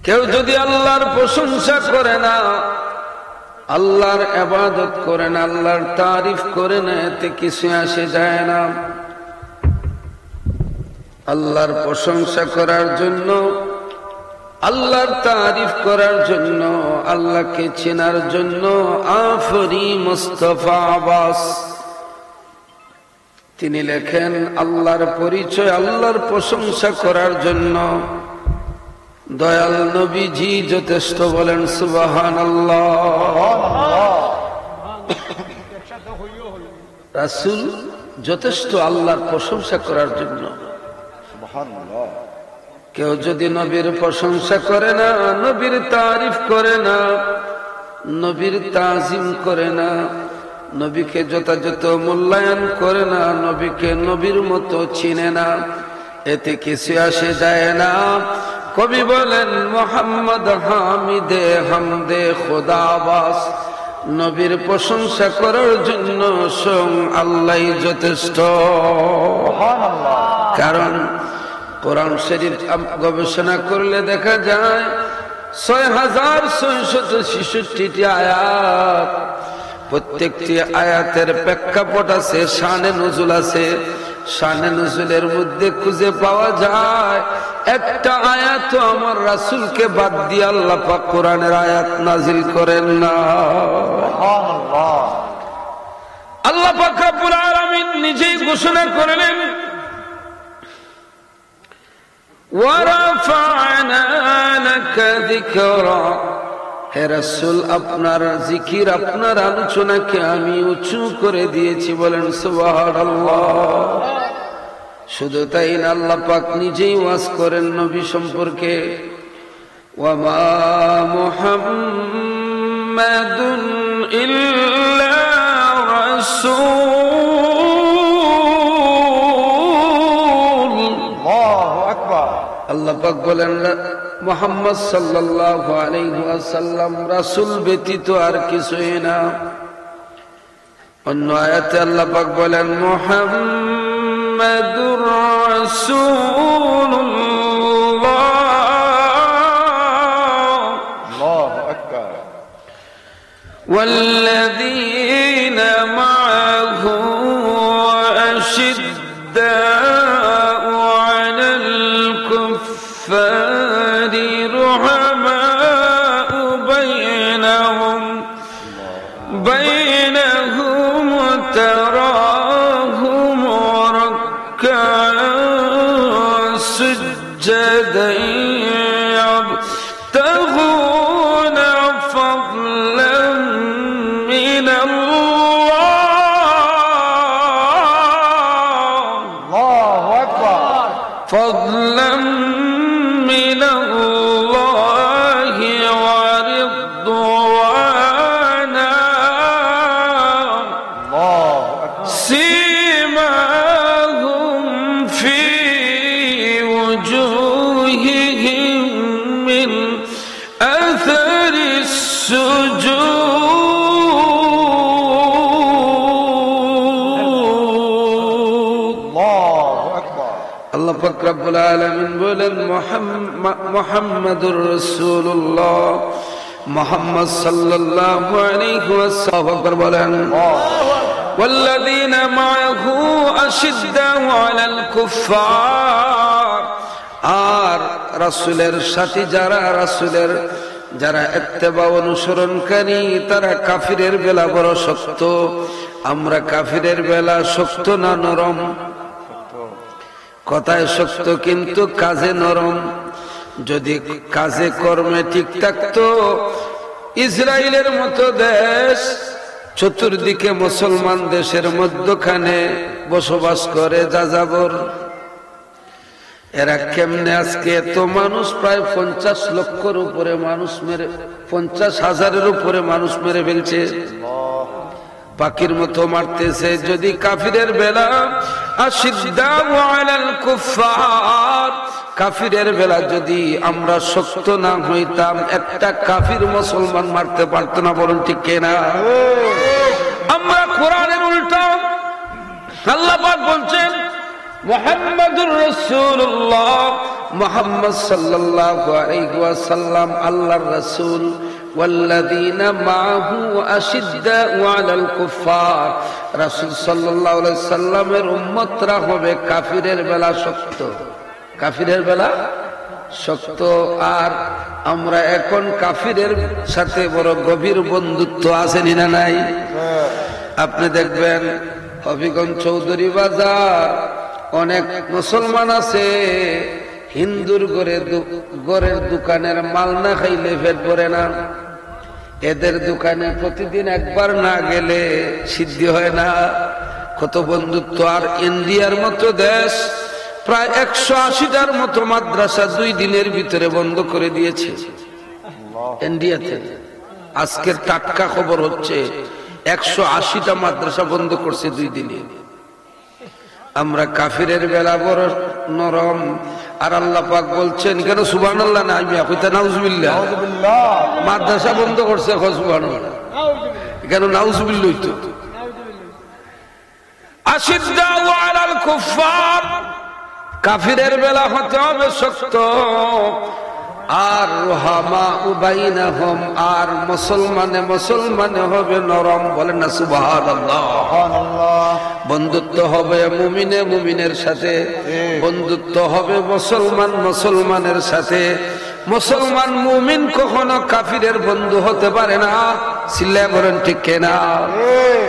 কেউ যদি আল্লাহর প্রশংসা করে না, আল্লাহর ইবাদত করে না, আল্লাহর তারিফ করে না, এতে কিছু আসে যায় না। আল্লাহর প্রশংসা করার জন্য, আল্লাহর তারিফ করার জন্য, আল্লাহকে চেনার জন্য আফরি মুস্তাফা আব্বাস তিনি লেখেন, আল্লাহর পরিচয়, আল্লাহর প্রশংসা করার জন্য দয়াল নবীজি যথেষ্ট। বলেন সুবহানাল্লাহ। রাসূল যথেষ্ট আল্লাহর প্রশংসা করার জন্য। কেউ যদি নবীর প্রশংসা করে না, নবীর তারিফ করে না, নবীর তাজিম করে না, নবীকে যথাযথ মূল্যায়ন করে না, নবীকে নবীর মতো চিনে না, এতে কিছু আসে যায় না। কবি বলেন, মোহাম্মদ হামিদে হামদে খোদাবাস, নবীর প্রশংসা করার জন্য স্বয়ং আল্লাহই যথেষ্ট। কারণ কোরআন শরীফ গবেষণা করলে দেখা যায় ৬৬৬৬টি আয়াত, প্রত্যেকটি আয়াতের প্রেক্ষাপট আছে, শানে নুজুল আছে। শানে নুজুলের মধ্যে খুঁজে পাওয়া যায় একটা আয়াত আমার রাসূলকে বাদ দিয়ে আল্লাহ পাক কোরআনের আয়াত নাজিল করেন না। আল্লাহ পাক রব্বুল আলামিন নিজেই ঘোষণা করলেন, ওয়ারাফা'না লাকা যিকরা, হে রাসূল আপনার জিকির, আপনার আলোচনাকে আমি উঁচু করে দিয়েছি। বলেন সুবহানাল্লাহ। শুধু তাই না, আল্লাহ পাক নিজেই ওয়াজ করেন নবী সম্পর্কে, ওয়ামা মুহাম্মাদুন ইল্লা রাসূল। আল্লাহু আকবার। আল্লাহ পাক বলেন, মুহাম্মদ সাল্লাল্লাহু আলাইহি ওয়াসাল্লাম রাসূল ব্যতীত আর কিছুই না। অন্য আয়াতে আল্লাহ পাক বলেন, মুহাম্মাদুর রাসূলুল্লাহ। আল্লাহু আকবার। ওয়াল্লাযীনা মা'আহু আশিদ্দাউ আলাল কুফফারি রুহামাউ বাইনাহুম তারাহুম রাক্কা'আন সুজ্জাদান ইয়াবতাগুনা ফাদলান মিনাল্লাহ। আল্লাহু আকবার। ফাদলান মিনাল্লাহি ওয়া রিদওয়ানা। আল্লাহু আকবার। সীমাহুম ফি ওজুহিহিম মিন আসারিস সুজুদ। আল্লাহু আকবার। আল্লাহ পাক রব্বুল আলামিন বলেন, মুহাম্মাদুর রাসূলুল্লাহ, মুহাম্মদ সাল্লাল্লাহু আলাইহি ওয়াসাল্লাম বলেন, ওয়াল্লাযীনা মা'আহু আশিদ্দাউ আলাল কুফফার, আর রাসূলের সাথী যারা, রাসূলের যারা ইত্তেবা অনুসরণকারী, তারা কাফিরের বেলা বড় শক্ত। আমরা কাফিরের বেলা শক্ত না নরম? কথায় শক্ত কিন্তু কাজে নরম। যদি কাজে কর্মে ঠিক থাকতো, ইসরায়েলের মতো দেশ চতুর্দিকে মুসলমান দেশের মধ্যখানে বসবাস করে যাযাবর, এরা কেমনে আজকে এত মানুষ, প্রায় 50 লক্ষের উপরে মানুষ মেরে, 50,000-এর উপরে মানুষ মেরে ফেলছে, পাখির মতো মারতেছে। যদি কাফিরের বেলা আশিদ্দাউ আলাল কুফফার, কাফিরের বেলা যদি আমরা শক্ত না হইতাম, একটা কাফির মুসলমান মারতে পারতো না। বলুন ঠিক কিনা? আমরা কোরআনের উল্টা আল্লাহ পাক বলছেন, মুহাম্মাদুর রাসূলুল্লাহ, মুহাম্মদ সাল্লাল্লাহু আলাইহি ওয়াসাল্লাম আল্লাহর রাসূল ওয়াল্লাযীনা মাআহু আশিদ্দাউ আলাল কুফার, রাসূল সাল্লাল্লাহু আলাইহি সাল্লামের উম্মতরা হবে কাফিরের বেলা শক্ত, কাফিরের বেলা শক্ত। আর আমরা এখন কাফিরের সাথে বড় গভীর বন্ধুত্ব আছে না নাই? আপনি দেখবেন হবিগঞ্জ চৌধুরী বাজার অনেক মুসলমান আছে, হিন্দুর ঘরের দোকানের মাল না খাইলে পেট ভরে না। এদের দোকানে প্রতিদিন একবার না গেলে সিদ্ধি হয় না। কত বন্ধুত্ব। আর ইন্ডিয়ার মতো দেশ প্রায় 180টার মতো মাদ্রাসা 2 দিনের ভিতরে বন্ধ করে দিয়েছে ইন্ডিয়াতে। আজকের টাটকা খবর হচ্ছে 180টা মাদ্রাসা বন্ধ করছে 2 দিনে। আমরা কাফিরের বেলা বড় নরম। আর আল্লাহ পাক বলছেন, কেন সুবহানাল্লাহ না, আমি কইতা নাউজুবিল্লাহ, মাদ্রাসা বন্ধ করছে, সুবহানাল্লাহ কেন নাউজুবিল্লাহ হইতো। আশিদ্দাউ আলাল কুফার, কাফিরের বেলা হতে হবে শক্ত। আর রুহামাউ বাইনাহুম, আর মুসলমানে হবে নরম। বলেন না সুবহানাল্লাহ। বন্ধুত্ব হবে মুমিনের সাথে, বন্ধুত্ব হবে মুসলমানের সাথে। মুসলমান মুমিন কখনো কাফিরের বন্ধু হতে পারে না। চিল্লায় বলেন ঠিক কিনা?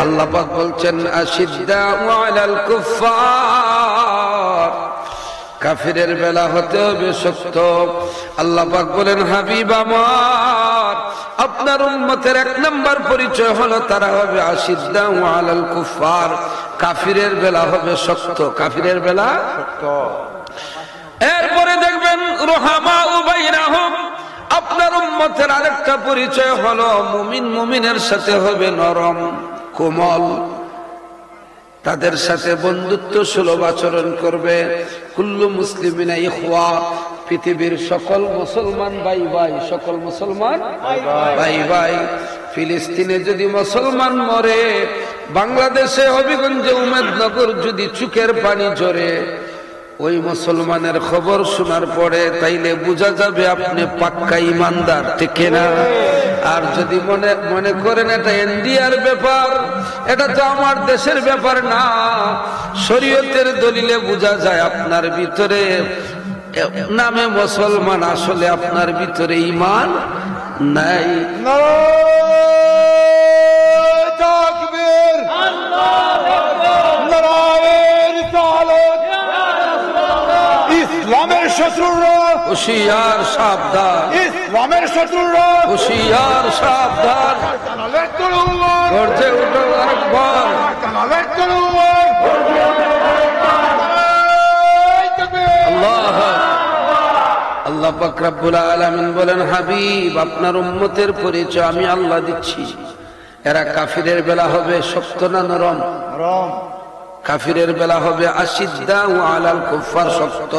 আল্লাহ পাক বলছেন আশিদ্দাউ আলাল কুফার, কাফিরের বেলা হতে হবে শক্ত। আল্লাহ পাক বলেন হাবিব আমার, আপনার উম্মতের 1 নাম্বার পরিচয় হলো তারা হবে আশিদ্দাউ আলাল কুফার, কাফিরের বেলা হবে শক্ত, কাফিরের বেলা শক্ত। এরপরে দেখবেন রুহামাউ বাইনাহুম, আপনার উম্মতের আরেকটা পরিচয় হলো মুমিনের সাথে হবে নরম কোমল, তাদের সাথে বন্ধুত্ব সুলভ আচরণ করবে। কুল্লু মুসলিমিনা ইখওয়া, পৃথিবীর সকল মুসলমান ভাই ভাই, সকল মুসলমান ভাই ভাই। ফিলিস্তিনে যদি মুসলমান মরে, বাংলাদেশে হবিগঞ্জে উমেদনগর যদি চোখের পানি ঝরে ওই মুসলমানের খবর শোনার পরে, তাইলে বোঝা যাবে আপনি পাক্কা ইমানদার, ঠিক না? আর যদি মনে করেন এটা ইন্ডিয়ার ব্যাপার, এটা তো আমার দেশের ব্যাপার না, শরীয়তের দলিলে বোঝা যায় আপনার ভিতরে নামে মুসলমান, আসলে আপনার ভিতরে ঈমান নাই। তাকবীর, আল্লাহু আকবার, নারায়ে রিসালাত। ইসলামের শত্রুরা হুশিয়ার সাবধান, ইসলামের শত্রুরা হুশিয়ার সাবধান। কানালের তলোয়ার, গর্জে উঠো আকবার, কানালের তলোয়ার। আল্লাহ আল্লাহ পাক রব্বুল আলামিন বলেন হাবিব, আপনার উম্মতের পরিচয় আমি আল্লাহ দিচ্ছি। এরা কাফিরের বেলা হবে শক্ত না নরম? নরম। কাফিরের বেলা হবে আশিদ্দাউ আলাল কুফার, শক্ত।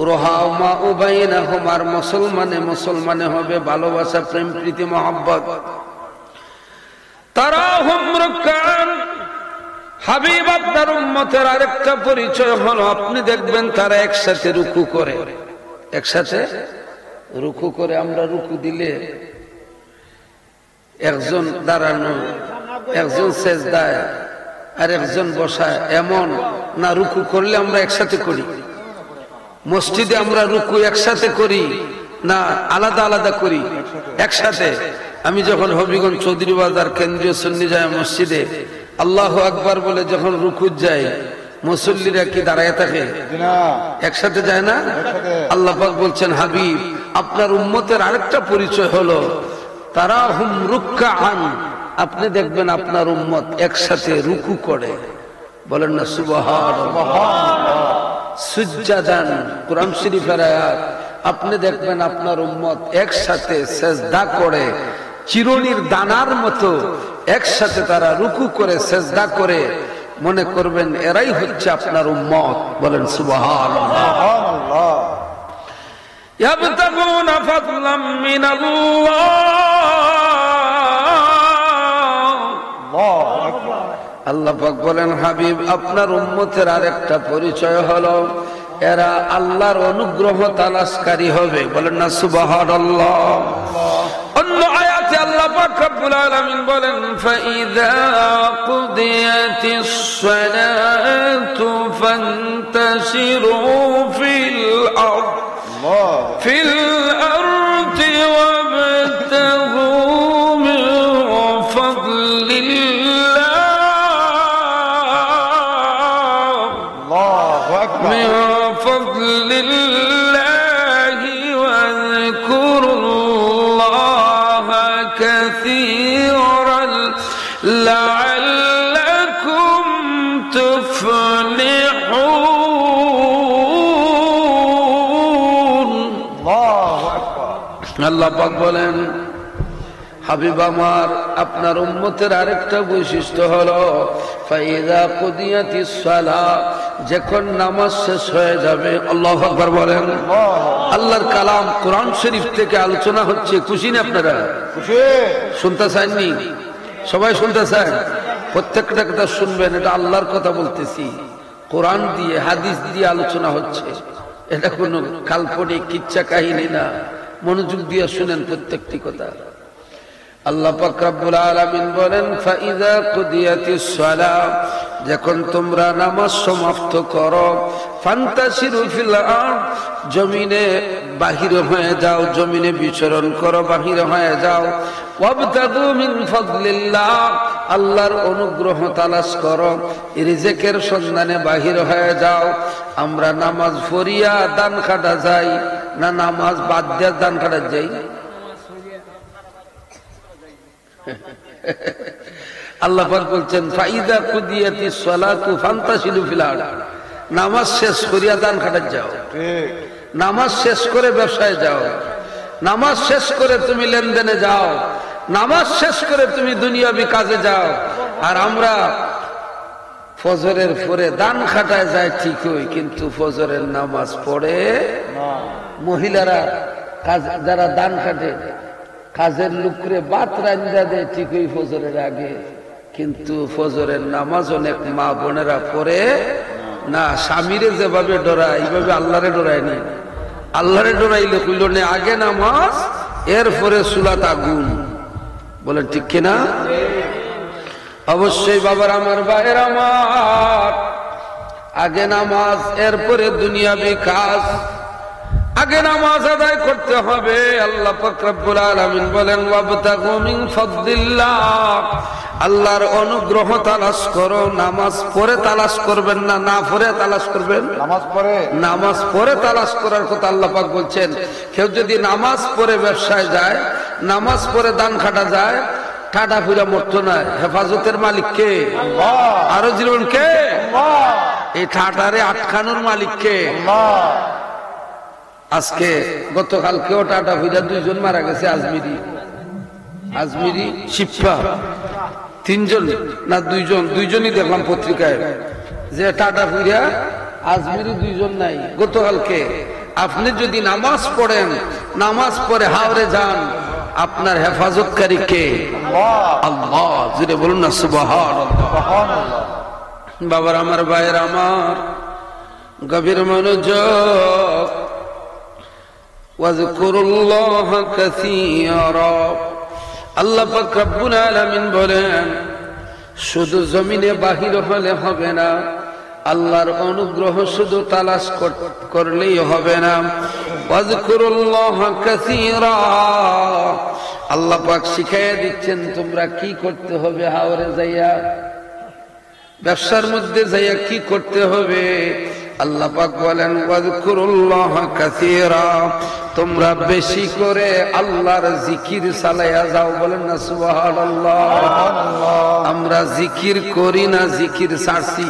রুহামাউ বাইনাহুম, আর মুসলমানে হবে ভালোবাসা, প্রেম, প্রীতি, মহব্বত। তারাহুম রুকআন, হাবিব আপনার উম্মতের আরেকটা পরিচয় হলো আপনি দেখবেন তারা একসাথে রুকু করে, একসাথে রুকু করে। আমরা রুকু দিলে একজন দাঁড়ানো, একজন সেজদায়, আর একজন বসায়, এমন না। রুকু করলে আমরা একসাথে করি, মসজিদে আমরা রুকু একসাথে করি না আলাদা আলাদা করি? একসাথে। আমি যখন হবিগঞ্জ চৌধুরী বাজার কেন্দ্রীয় সুন্নি জামে মসজিদে আল্লাহু আকবার বলে যখন রুকু যাই, মুসল্লিরা কি দাঁড়ায় থাকে? একসাথে যায় না? আল্লাহ পাক বলছেন হাবিব, আপনার উম্মতের আরেকটা পরিচয় হলো তারাহুম রুকআন, আপনি দেখবেন আপনার উম্মত একসাথে রুকু করে। বলেন না সুবহানাল্লাহ। সুজদান, কুরআন শরীফের আয়াত। আপনি দেখবেন আপনার উম্মত একসাথে সেজদা করে, চিরুনির দানার মতো একসাথে তারা রুকু করে সেজদা করে। মনে করবেন এরাই হচ্ছে আপনার উম্মত। বলেন সুবহানাল্লাহ। ইয়াবতাগুনা ফাদলাম মিনাল্লাহ। আল্লাহ পাক বলেন হাবিব, আপনার উম্মতের আরেকটা পরিচয় হলো এরা আল্লাহর অনুগ্রহ তালাশকারী হবে। বলেন না সুবহানাল্লাহ। অন্য আয়াতে আল্লাহ পাক রব্বুল আলামিন বলেন ফাইযা কুদিয়াতিস সালাতু ফান্তাশিরু ফিল আরদি ওয়াবতাগু মিন ফাদলিল্লাহ من فضل الله واذكروا الله كثيرا لعلكم تفلحون আল্লাহ পাক বলেন হাবিব আমার আপনার উম্মতের আরেকটা বৈশিষ্ট্য হলো ফাইযা কুদিয়াতিস সালাত যখন নামাজ শেষ হয়ে যাবে। আল্লাহু আকবার বলেন। আল্লাহর কালাম কোরআন শরীফ থেকে আলোচনা হচ্ছে। খুশি না আপনারা? খুশি। শুনতে চাননি? সবাই শুনতে চান? প্রত্যেকটা কথা শুনবেন। এটা আল্লাহর কথা বলতেছি, কোরআন দিয়ে হাদিস দিয়ে আলোচনা হচ্ছে। এটা কোনো কাল্পনিক কিচ্ছা কাহিনী না। মনোযোগ দিয়ে শুনেন প্রত্যেকটি কথা। আল্লাহ পাক রব্বুল আলামিন বলেন ফাইযা কুদিয়াতিস সালাত যখন তোমরা নামাজ সমাপ্ত করো ফান্তাশিরু ফিল আরদ জমিনে বাহির হয়ে যাও, জমিনে বিচরণ করো, বাহির হয়ে যাও। ওয়াবতাগু মিন ফাদলিল্লাহ আল্লাহর অনুগ্রহ তালাশ করো, রিজিকের সন্ধানে বাহির হয়ে যাও। আমরা নামাজ পড়িয়া দান কাটা যাই না নামাজ বাদ দিয়া দান কাটা যাই? আল্লাহ পাক বলছেন ফাইদা কুদিয়াতিস সালাতু ফান্তাশিরু ফিল আরদ নামাজ শেষ করিয়া দান কাটা যাও, নামাজ শেষ করে ব্যবসায় যাও, নামাজ শেষ করে তুমি লেনদেনে যাও, নামাজ শেষ করে তুমি দুনিয়াবি কাজে যাও। আর আমরা ফজরের পরে দান খাটায় যায় ঠিকই, কিন্তু ফজরের নামাজ পড়ে মহিলারা যারা দান খাটে কাজের লোকরে বাত রান্দা দেয় ঠিকই ফজরের আগে, কিন্তু ফজরের নামাজ অনেক মা বোনেরা পড়ে না। স্বামীরে যেভাবে ডরায় এইভাবে আল্লাহরে ডরায় নি। আল্লাহরে ডরাইলে কইল নে আগে নামাজ এরপরে সুলাত আগুন। বলেন ঠিক কিনা? অবশ্যই বাবার আমার ভাইয়ের আমার, আগে নামাজ এরপরে দুনিয়াবি কাজ। আগে নামাজ আদায় করতে হবে। আল্লাহ পাক রব্বুল আলামিন বলেন ওয়াবতাগু মিন ফাদলিল্লাহ আল্লাহর অনুগ্রহ তালাশ করো। নামাজ পড়ে তালাশ করবেন না, না পড়ে তালাশ করবেন। নামাজ পড়ে তালাশ করার কথা আল্লাহ পাক বলছেন। কেউ যদি নামাজ পড়ে ব্যবসায় যায়, নামাজ পড়ে দান খাটা যায়, ঠাডা ফুরা মরতো না। হেফাজতের মালিক কে? আরো জীবন কে? এই ঠাডারে আটকানোর মালিক কে? আজকে গতকালকেও টাটা ফুরা দুইজন মারা গেছে। আজমিরি শিপ্পা তিনজন না দুইজনই দেখলাম পত্রিকায় যে টাটা ফুরা আজমিরি দুইজন নাই গতকালকে। আপনি যদি নামাজ পড়েন, নামাজ পড়ে হাওড়ে যান, আপনার হেফাজতকারী কে? আল্লাহ। জুড়ে বলুন না সুবহানাল্লাহ। বাবার আমার ভাইয়ের আমার, গভীর মনোযোগ। ওয়াজকুরুল্লাহ কাসীরা আল্লাহ পাক রব্বুল আলামিন বলেন শুধু জমিনে বাহির হলে হবে না, আল্লাহর অনুগ্রহ শুধু তালাশ করলেই হবে না। ওয়াজকুরুল্লাহ কাসীরা আল্লাহ পাক শিখাইয়া দিচ্ছেন তোমরা কি করতে হবে। হাওরে যাইয়া ব্যবসার মধ্যে যাইয়া কি করতে হবে। আল্লাহ পাক বলেন ওয়াজকুরুল্লাহ কাসীরা তোমরা বেশি করে আল্লাহর জিকির চালাইয়া যাও। বলেন না সুবহানাল্লাহ। আমরা জিকির করি না, জিকির ছাড়ছি,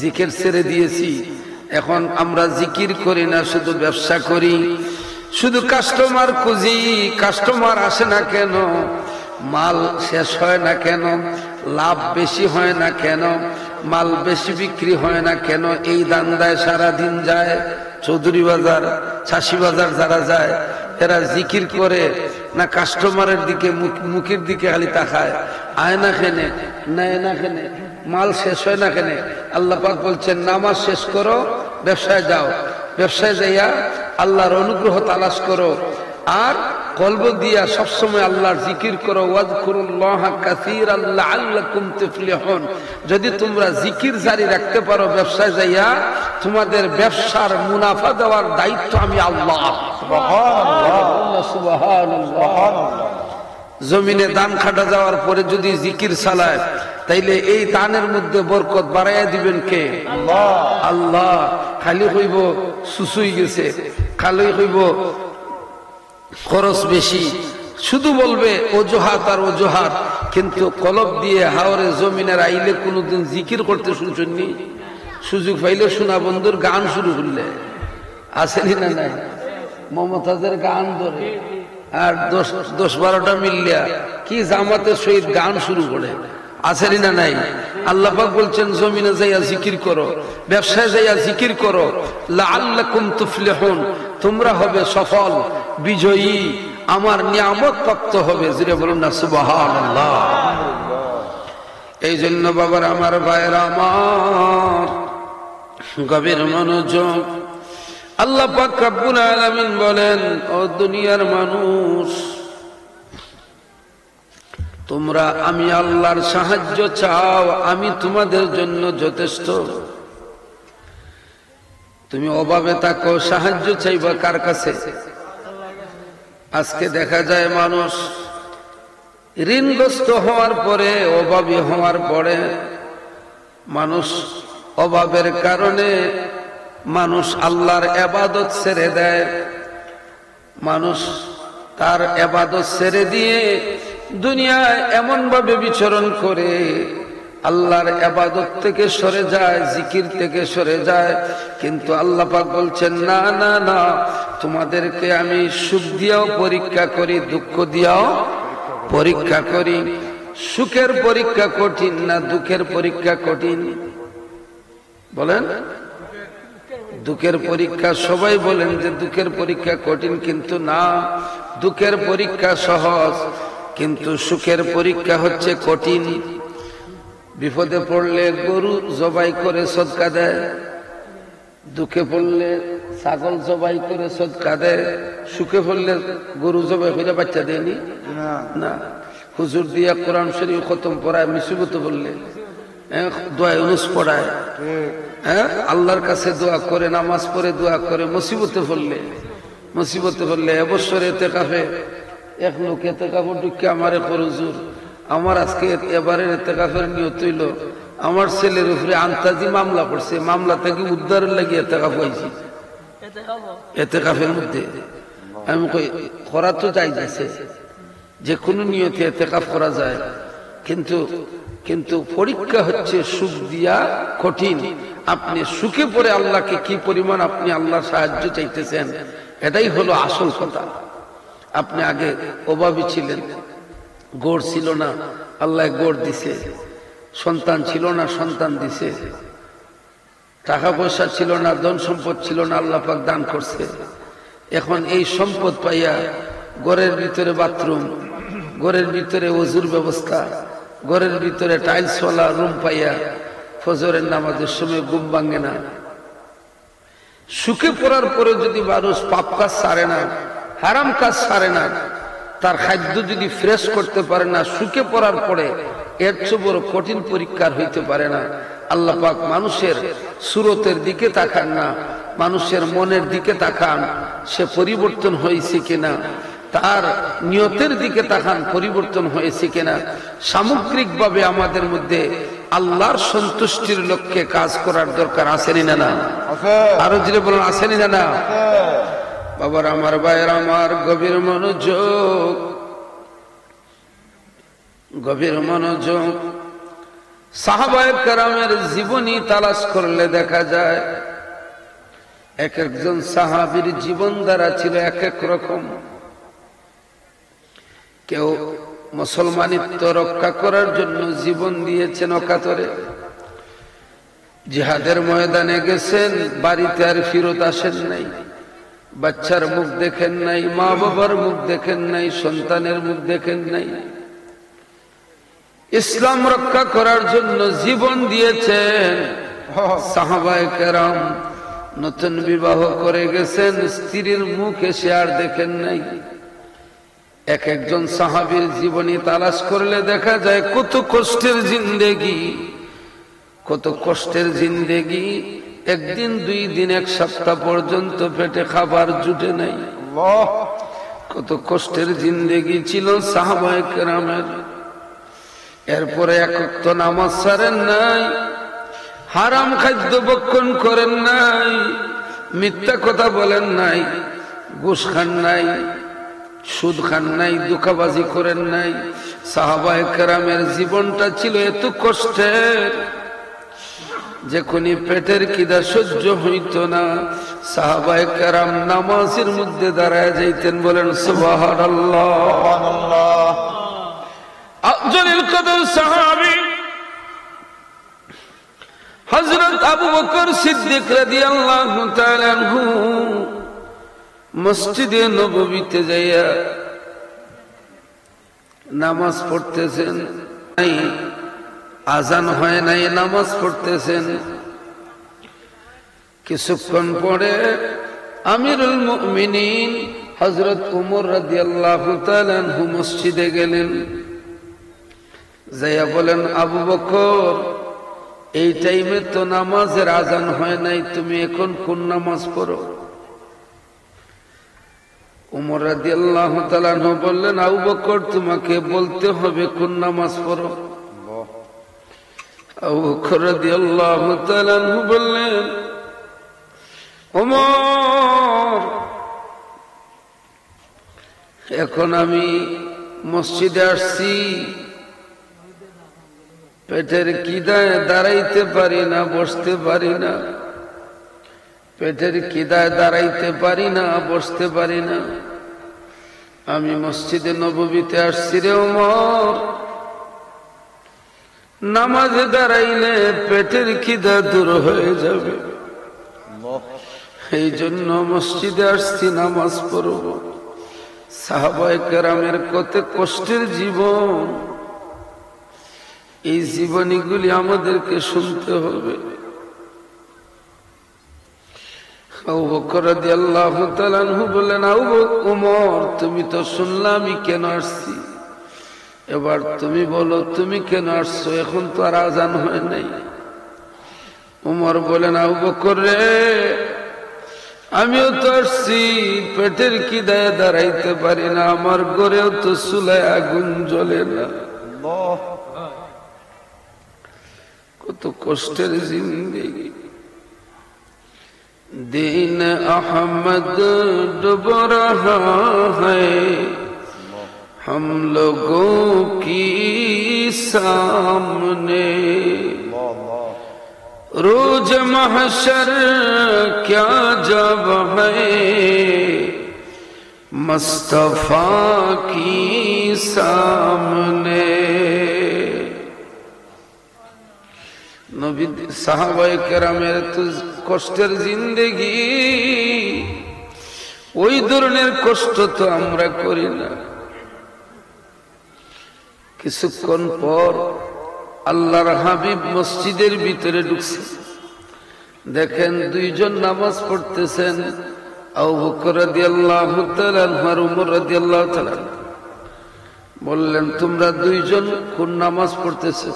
জিকির ছেড়ে দিয়েছি। এখন আমরা জিকির করি না, শুধু ব্যবসা করি, শুধু কাস্টমার খুঁজি। কাস্টমার আসে না কেন? মাল শেষ হয় না কেন? লাভ বেশি হয় না কেন? মাল বেশি বিক্রি হয় না কেন? এই দান্দায় সারাদিন যায়। চৌধুরী বাজার, ছাসি বাজার যারা যায় এরা জিকির করে না কাস্টমারের দিকে, মুখের দিকে খালি তাকায়? আয় না কেনে, নেয় না কেনে, মাল শেষ হয় না কেনে? আল্লাহ পাক বলছেন নামাজ শেষ করো, ব্যবসায় যাও, ব্যবসায় যাইয়া আল্লাহর অনুগ্রহ তালাশ করো, আর কলব দিয়া সবসময় আল্লাহর জিকির করো। ওয়াজকুরুল্লাহা কাসীরান লাআল্লাকুম তুফলিহুন। যদি তোমরা জিকির জারি রাখতে পারো ব্যবসায় যাইয়া, তোমাদের ব্যবসার মুনাফা দেওয়ার দায়িত্ব আমি আল্লাহ। সুবহানাল্লাহ, সুবহানাল্লাহ। জমিনে ধান খাটা যাওয়ার পরে যদি জিকির চালায়, তাইলে এই দানের মধ্যে বরকত বাড়াইয়া দিবেন কে? আল্লাহ। খালি হইব সুসুই গেছে, খালি হইব খরচ বেশি, শুধু বলবে অজুহাত আর অজুহাত, কিন্তু কলব দিয়ে হাওরে জমিনের আইলে কোনদিন জিকির করতে শুনছুননি? সুযোগ পাইলে সোনা বন্ধুর গান শুরু করলে আসেনি না নাই? মমতাজের গান ধরে আর 10-12টা মিল্লিয়া কি জামাতের সহিত গান শুরু করে, আসেনি না নাই? আল্লাহ পাক বলছেন জমিনে যাইয়া জিকির করো, ব্যবসায় যাইয়া জিকির করো, লাআল্লাকুম তুফলিহুন, তোমরা হবে সফল, বিজয়ী, আমার নিয়ামত প্রাপ্ত হবে। জুড়ে বলুন না সুবহানাল্লাহ। এই জন্য বাবার আমার, ভাইয়েরা আমার, গভীর মনোযোগ। আল্লাহ পাক রব্বুল আলামিন বলেন, ও দুনিয়ার মানুষ, তোমরা আমি আল্লাহর সাহায্য চাও, আমি তোমাদের জন্য যথেষ্ট। তুমি অভাবে থাকো, সাহায্য চাইবা কার কাছে? আজকে দেখা যায় মানুষ ঋণগ্রস্ত হওয়ার পরে, অভাবী হওয়ার পরে, মানুষ অভাবের কারণে মানুষ আল্লাহর ইবাদত ছেড়ে দেয়। মানুষ তার ইবাদত ছেড়ে দিয়ে দুনিয়ায় এমন ভাবে বিচরণ করে, আল্লাহর ইবাদত থেকে সরে যায়, জিকির থেকে সরে যায়। কিন্তু আল্লাহ পাক বলছেন, না না না, তোমাদেরকে আমি সুখ দিয়াও পরীক্ষা করি, দুঃখ দিয়াও পরীক্ষা করি। সুখের পরীক্ষা কঠিন না দুঃখের পরীক্ষা কঠিন? বলেন। দুঃখের পরীক্ষা, সবাই বলেন যে দুঃখের পরীক্ষা কঠিন, কিন্তু না, দুঃখের পরীক্ষা সহজ, কিন্তু সুখের পরীক্ষা হচ্ছে কঠিন। বিপদে পড়লে গরু জবাই করে সদকা দেয়, দুঃখে পড়লে ছাগল জবাই করে সদকা দেয়, সুখে পড়লে গরু জবাই করে বাচ্চা দেয়নি না। হুজুর দিয়া কোরআন শরীফ খতম পড়ায়, মুসিবতে বললে দোয়া ইউনুস পড়ায়, আল্লাহর কাছে দোয়া করে, নামাজ পড়ে দোয়া করে, মুসিবতে পড়লে এবছর এতেকাফে এক লোক এতেকাফ ঢুকে আমারে হুজুর, আমার আজকে এবারের এতেকাফের নিয়ত হইল, আমার ছেলের উপরে আন্তাজি মামলা পড়ছে, মামলা থেকে উদ্ধারের লাগিয়ে এতেকাফ হয়েছি। এতেকাফের মধ্যে আমি কই করা তো যাইতেছে, যে কোনো নিয়তে এতেকাফ করা যায়, কিন্তু পরীক্ষা হচ্ছে সুখ দিয়া কঠিন। আপনি সুখে পড়ে আল্লাহকে কি পরিমাণ আপনি আল্লাহর সাহায্য চাইতেছেন, এটাই হলো আসল কথা। আপনি আগে অভাবী ছিলেন, গড় ছিল না, আল্লাহ গড় দিছে। সন্তান ছিল না, সন্তান দিছে। টাকা পয়সা ছিল না, ধন সম্পদ ছিল না, আল্লাহ পাক দান করছে। এখন এই সম্পদ পাইয়া ঘরের ভিতরে বাথরুম, ঘরের ভিতরে ওযুর ব্যবস্থা, ঘরের ভিতরে টাইলসওয়ালা রুম পাইয়া ফজরের নামাজের সময় ঘুম ভাঙে না। সুখে পড়ার পরে যদি মানুষ পাপ কাজ ছাড়ে না, হারাম কাজ ছাড়ে না, তার খাদ্য যদি ফ্রেশ করতে পারে না, সুখে পড়ার পরে এর চেয়ে বড় কঠিন পরীক্ষার হইতে পারে না। আল্লাহ পাক মানুষের সুরতের দিকে তাকান না, মানুষের মনের দিকে তাকান, সে পরিবর্তন হয়েছে কিনা, তার নিয়তের দিকে তাকান, পরিবর্তন হয়েছে কিনা। সামগ্রিকভাবে আমাদের মধ্যে আল্লাহর সন্তুষ্টির লক্ষ্যে কাজ করার দরকার আছেনি না? না আরো জোরে বলুন, আছেনি না? বাবার আমার, ভাইয়ের আমার, গভীর মনোযোগ, গভীর মনোযোগ। সাহাবায়ে কেরামের জীবনী তালাশ করলে দেখা যায় এক একজন সাহাবীর জীবন ধারা ছিল এক এক রকম। কেউ মুসলমানিত্ব রক্ষা করার জন্য জীবন দিয়েছেন অকাতরে, জিহাদের ময়দানে গেছেন, বাড়িতে আর ফিরত আসেন নাই, বাচ্চার মুখ দেখেন নাই, মা বাবার মুখ দেখেন নাই, সন্তানের মুখ দেখেন নাই। ইসলাম রক্ষা করার জন্য জীবন দিয়েছেন সাহাবায়ে কেরাম। নতুন বিবাহ করে গেছেন, স্ত্রীর মুখ এসে আর দেখেন নাই। এক একজন সাহাবীর জীবনী তালাশ করলে দেখা যায় কত কষ্টের জিন্দেগি, কত কষ্টের জিন্দেগি। একদিন, 2 দিন, 1 সপ্তাহ পর্যন্ত পেটে খাবার জুটে নাই। কত কষ্টের জিন্দেগি ছিল সাহাবায়ে কেরামের। এরপরে এক ওয়াক্ত নামাজ ছাড়েন নাই, হারাম খাদ্য ভক্ষণ করেন নাই, মিথ্যা কথা বলেন নাই, ঘুষ খান নাই, সুদ খান নাই, ধোঁকাবাজি করেন নাই। সাহাবায়ে কেরামের জীবনটা ছিল এত কষ্টের যে কোনি পেটের খিদা সহ্য হইত না। সাহাবায়ে কেরাম নামাজের মধ্যে দাঁড়ায় যাইতেন। বলেন সুবহানাল্লাহ। আফজলুল কদর সাহাবী হযরত আবু বকর সিদ্দিক রাদিয়াল্লাহু তাআলা আনহু মসজিদে নববীতে যাইয়া নামাজ পড়তেছেন। আজান হয় নাই, নামাজ পড়তেছেন। কিছুক্ষণ পরে আমিরুল মুমিনিন হযরত ওমর রাদিয়াল্লাহু তাআলা আনহু মসজিদে গেলেন। যাইয়া বলেন, আবু বকর, এই টাইমে তো নামাজের আজান হয় নাই, তুমি এখন কোন নামাজ পড়ো? ওমর রাদিয়াল্লাহু তাআলা আনহু বললেন, আবু বকর, তোমাকে বলতে হবে কোন নামাজ পড়ো। আবু বকর রাদিয়াল্লাহু তাআলা আনহু বললেন, ওমর, এখন আমি মসজিদে আসছি, পেটের খিদায় দাঁড়াইতে পারি না, বসতে পারি না। পেটের খিদায় দাঁড়াইতে পারি না, বসতে পারি না। আমি মসজিদে নববীতে আসছি রে ওমর। নামাজে দাঁড়াইলে পেটের খিদা দূর হয়ে যাবে, এই জন্য মসজিদে আসছি, নামাজ পড়ব। সাহাবায়ে কেরামের কত কষ্টের জীবন, এই জীবনীগুলি আমাদেরকে শুনতে হবে। আবু বকর রাদিয়াল্লাহু তাআলা আনহু বললেন, ওমর, তুমি তো শুনলাম আমি কেন আসছি, এবার তুমি বলো তুমি কেন আসছো? এখন তো আর আজান হয় নাই। ওমর বলেন, আবু বকর রে, আমিও তো আসছি, পেটের খিদায় দাঁড়াইতে পারি না, আমার ঘরেও তো চুলায় আগুন জ্বলে না। কত কষ্টের জিন্দেগি। दीन अहमद डूब रहा है हम लोगों की सामने, रोज महशर क्या जब है मुस्तफा की सामने। নবী সাহাবায়ে কেরামের তো কষ্টের জিন্দেগি, ওই ধরনের কষ্ট তো আমরা করি না। কিছুক্ষণ পর আল্লাহর হাবিব মসজিদের ভিতরে ঢুকছে, দেখেন 2 জন নামাজ পড়তেছেন, আবু বকর রাদিয়াল্লাহু তাআলা আর ওমর রাদিয়াল্লাহু তাআলা। বললেন, তোমরা 2 জন কোন নামাজ পড়তেছো?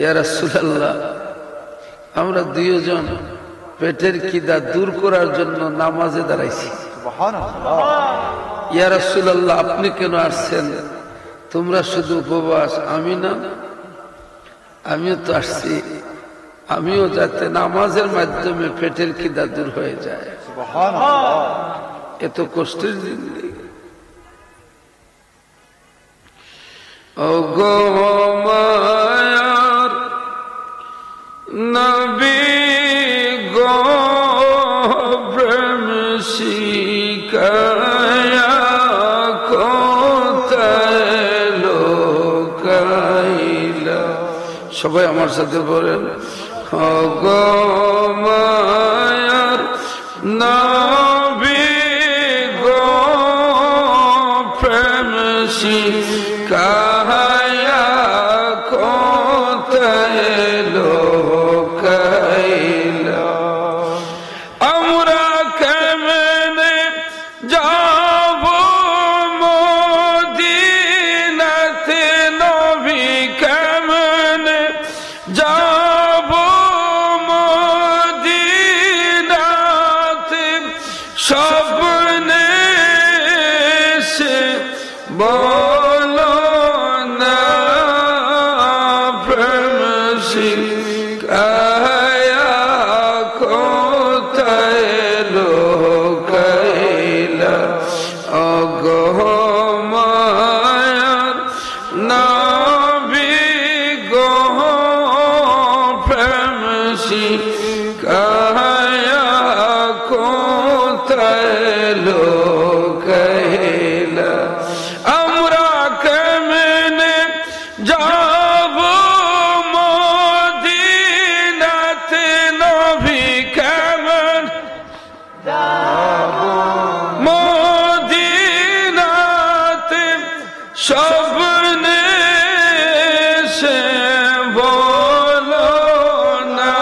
ইয়া রাসূলুল্লাহ, আমরা 2 জন পেটের খিদা দূর করার জন্য নামাজে দাঁড়াইছি। সুবহানাল্লাহ। ইয়া রাসূলুল্লাহ, আপনি কেন আসছেন? তোমরা শুধু উপবাস, আমি না, আমিও তো আসছি, আমিও যাতে নামাজের মাধ্যমে পেটের খিদা দূর হয়ে যায়। সুবহানাল্লাহ। এত কষ্টের জিন্দেগি। ও গো মায়ার নবী গো, প্রেম শিখায়া কোথায় লোকাইলা। সবাই আমার সাথে বলেন, ও গো মায়ার নবী গো, প্রেম শিখায়া কোথায় লোকাইলা। বলো না প্রেম শিখায়া কোথায় লোকাইলা অগো মায়ার নবী গো প্রেম শিখায়া কোথায় লোকাইলা আমরা কেমনে যাব মদিনাতে নবী কেমন মদিনাতে স্বপ্নে সে বলো না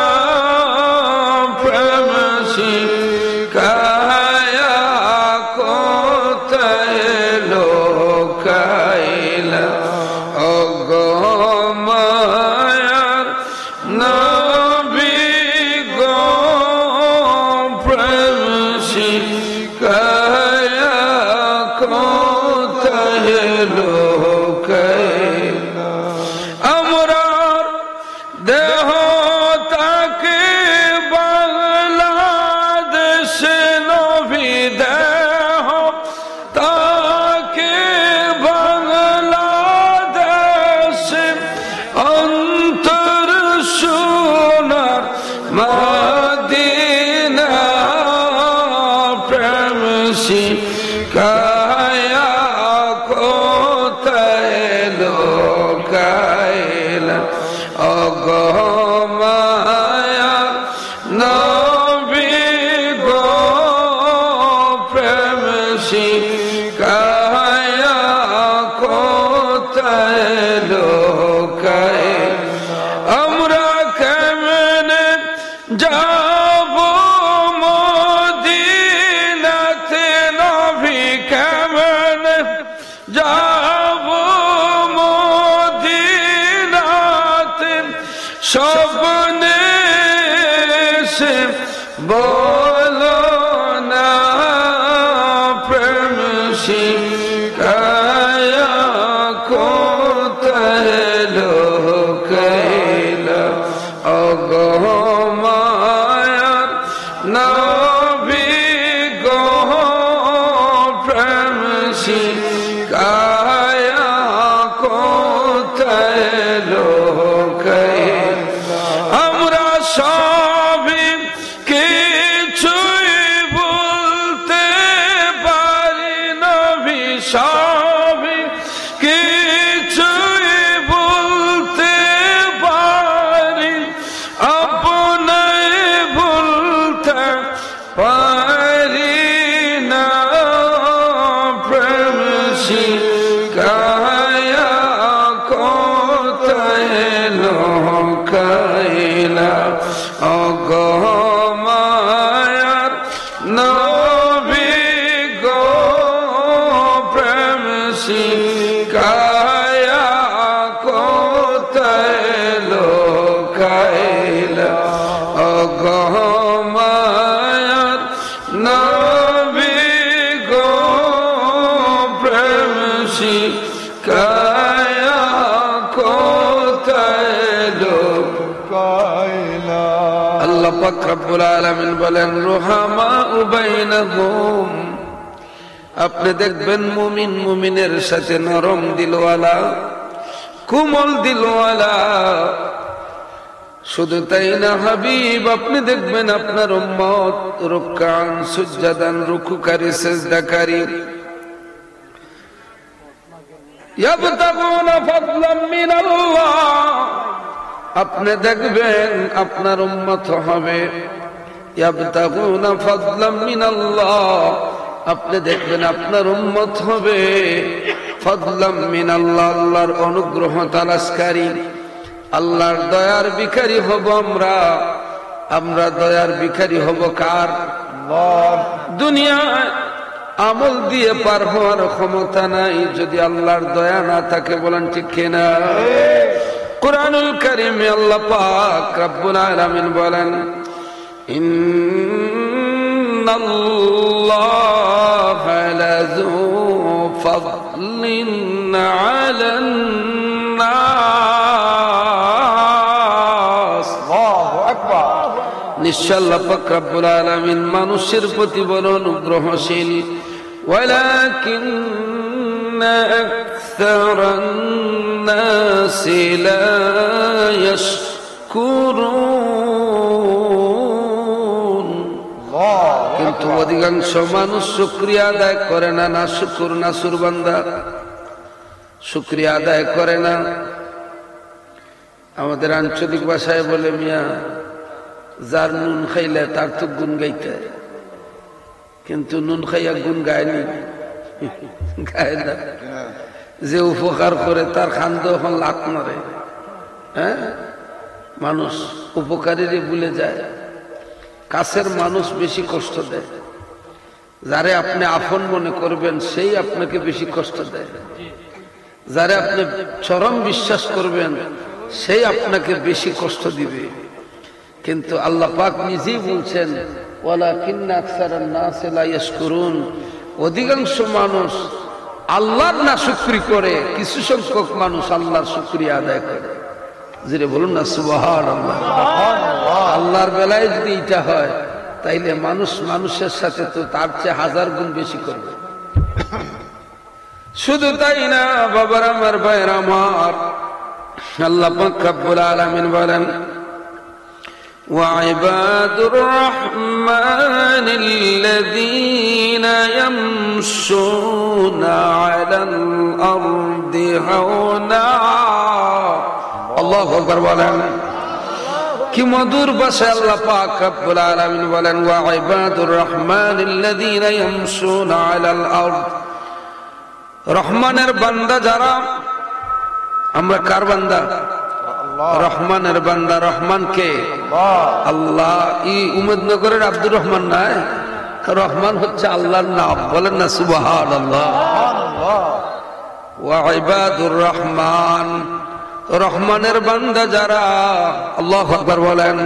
প্রেম শিখায়া কোথায় লোকাইলা অগো মায়ার নবী গো প্রেম শিখায়া কোথায় লোকাইলা আমরা দেহ তাকে বাংলাদেশে নবী দেহ তাকে বাংলাদেশে অন্তর সোনার মদিনা প্রেম শিখায়া কোথায় লোকাইলা অগো মায়া নবী গো প্রেম শিখায়া কোথায় লোকাইলা আমরা কেমনে যাব মদিনাতে নবী কেমনে যাব মদিনাতে স্বপ্নে সে বলো না প্রেম শিখায়া কোথায় লোকাইলা অগো মায়ার নবী গো প্রেম শিখায়া কোথায় লোকাইলা আমরা সবই কিছুই বলতে পারি নবী সবই কিছুই বলতে পারি আপনায় বলতে পারি না প্রেম শিখায়া কোথায় লোকাইলা অগো মায়ার নবী গো প্রেম শিখায়া কোথায় লোকাইলা অগো মায়ার নবী গো প্রেম শিখায়া কোথায় লোকাইলা আল্লাহ পাক রব্বুল আলামিন বলেন রুহামা বাইনাহুম আপনি দেখবেন মুমিন মুমিনের সাথে নরম দিলওয়ালা কোমল দিলওয়ালা শুধু তাই না হাবিব আপনি দেখবেন আপনার উম্মত রুকআন সুজদান রুকুকারী সিজদাকারী ইয়াবতাগুনা ফাদলাম মিনাল্লাহ আপনি দেখবেন আপনার উম্মত হবে ইয়াবতাগুনা ফাদলাম মিনাল্লাহ আপনি দেখবেন আপনার উম্মত হবে ফাদলাম মিনাল্লাহ আল্লাহর অনুগ্রহ তালাশকারী আল্লাহর দয়ার ভিখারি হব আমরা দয়ার ভিখারি হব কার দুনিয়ায় আমল দিয়ে পার হওয়ার ক্ষমতা নাই যদি আল্লাহর দয়া না থাকে বলেন ঠিক কিনা কুরআনুল কারীমে আল্লাহ পাক রব্বুল আলামিন বলেন الله لذو فضل على الناس আল্লাহু আকবার। নিশ্চয় আল্লাহ পাক রব্বুল আলামিন মানুষের প্রতি বড় অনুগ্রহশীল ওয়ালাকিন্না আকসারান নাসি লা ইয়াশকুরুন কিন্তু অধিকাংশ মানুষ শুকরিয়া আদায় করে না না শুকর না সুরবান্দা শুকরিয়া আদায় করে না আমাদের আঞ্চলিক ভাষায় বলে মিয়া যার নুন খাইলে তার তো গুণ গাইতে হয়। কিন্তু নুন খাইয়া গুণ গায়নি গায় না যে উপকার করে তার খান্দ এখন লাত মারে হ্যাঁ মানুষ উপকারীরে ভুলে যায় কাছের মানুষ বেশি কষ্ট দেয় যারে আপনি আপন মনে করবেন সেই আপনাকে বেশি কষ্ট দেয় যারে আপনি চরম বিশ্বাস করবেন সেই আপনাকে বেশি কষ্ট দিবে কিন্তু আল্লাহ পাক নিজেই বলছেন ওয়ালাকিন্না আকসারান নাসি লা ইয়াশকুরুন অধিকাংশ মানুষ আল্লাহর নাশুকরি করে কিছু সংখ্যক মানুষ আল্লাহর শুকরিয়া আদায় করে জিরে বলুন না সুবহানাল্লাহ আল্লাহর বেলায় যদি এটা হয় তাইলে মানুষ মানুষের সাথে তো তার চেয়ে হাজার গুণ বেশি করবে শুধু তাই না বাবার আমার ভাইয়ের আমার আল্লাহ পাক রব্বুল আলামিন বলেন وعباد الرحمن الذين يمشون على الأرض هونا الله أكبر বলেন কি মধুর ভাষায় আল্লাহ পাক রব্বুল আলামিন বলেন ওয়াইবাদুর রহমানিল্লাযীনা ইয়ামশুনা আলাল আরদ রহমানের বান্দা যারা আমরা কার বান্দা রহমানের বান্দা রহমান কে আল্লাহ ই উমেদনগরের আব্দুর রহমান নাই রহমান হচ্ছে আল্লাহর নাম বলেন না সুবহানাল্লাহ ওয়া ইবাদুর রহমান রহমানের বান্দা যারা আল্লাহু আকবার বলেন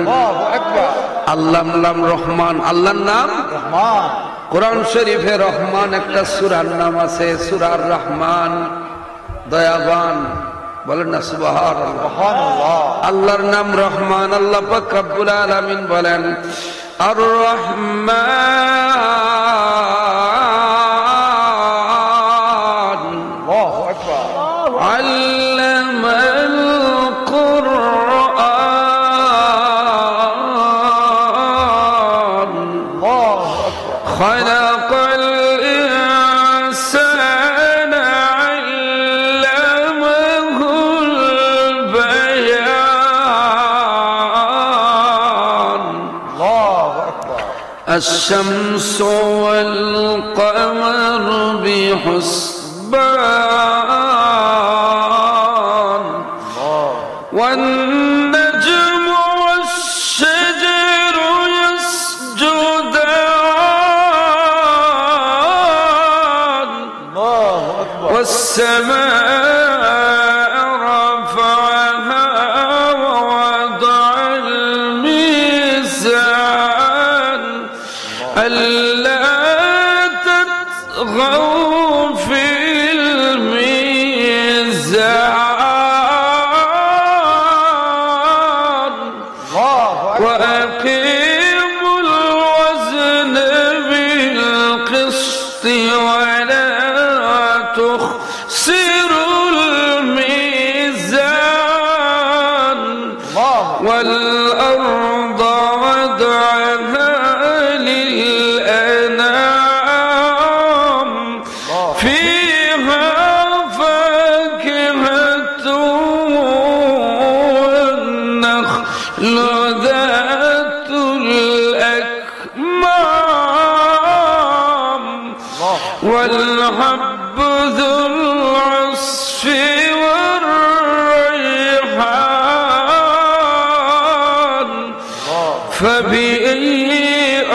আল্লাহর নাম রহমান আল্লাহর নাম রহমান কোরআন শরীফে রহমান একটা সূরার নাম আছে সূরার রহমান দয়াবান বলেন না সুবহানাল্লাহ আল্লাহর নাম রহমান আল্লাহ পাক রব্বুল আলামিন বলেন আর রহমান আল্লাহু আকবার আল্লামাল কুরআন আল্লাহু আকবার খালাকাল ইনসানা الشمس والقمر بحسبان والنجم والشجر يسجدان والسماء رفعها ووضع الميزان ألا تطغوا في الميزان وأقيموا الوزن بالقسط ولا تخسروا الميزان والأرض وضعها فيها فاكهة والنخل ذات الأكمام والحب ذو العصف والريحان فبأي